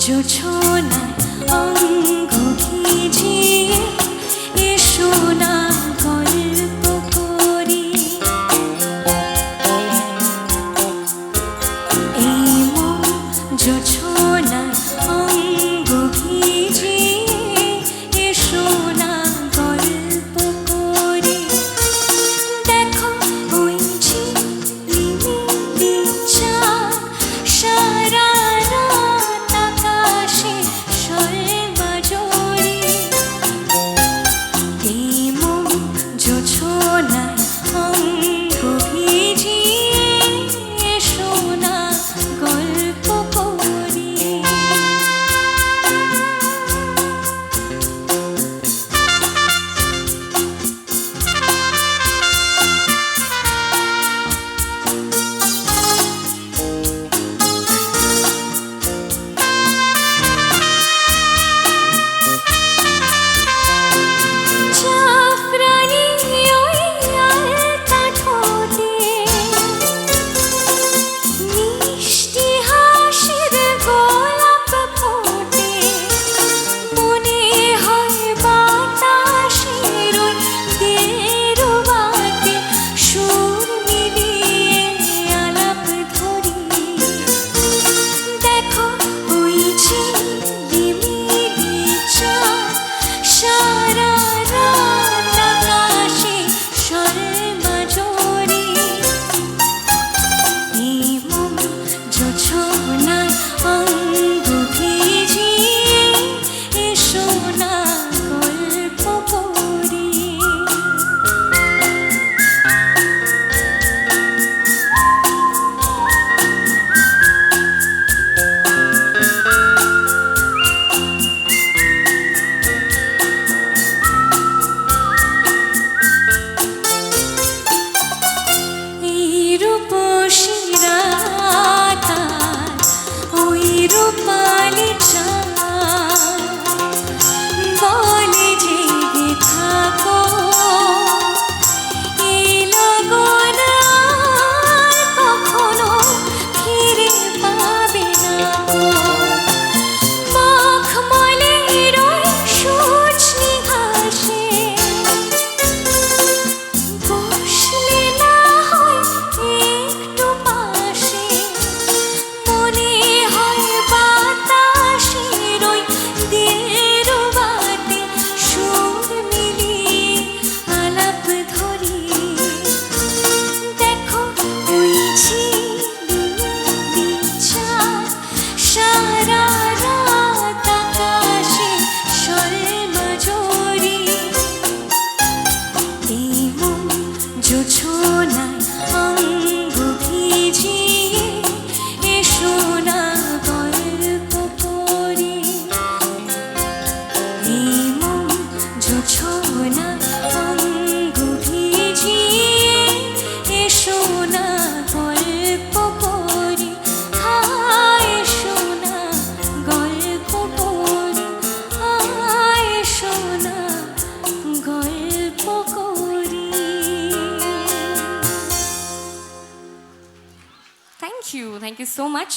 জোছনায় অঙ্গ ভিজিয়ে এসো না গল্প করি। এই মন জোছনায় অঙ্গ ভিজিয়ে এসো না গল্প করি। দেখো ওই ঝিলিমিলি চাঁদ সারা রাত আকাশে সর্বজোরে। এই মন জোছনায় অঙ্গ ভিজিয়ে এসো না গল্প করি। রূপালি চাঁদ বলে জেগে থাকো, এই লগন আর কখনো ফিরে পাবে না গো। মখমলের ওই সূর্য নিঘাসে বসলে না হয় একটু পাশে, মনে জোছনায় অঙ্গ ভিজিয়ে এসো না গল্প করি। এই মন জোছনায় অঙ্গ ভিজিয়ে এসো না গল্প করি। এসো না গল্প করি, এসো না গল্প করি। Thank you so much.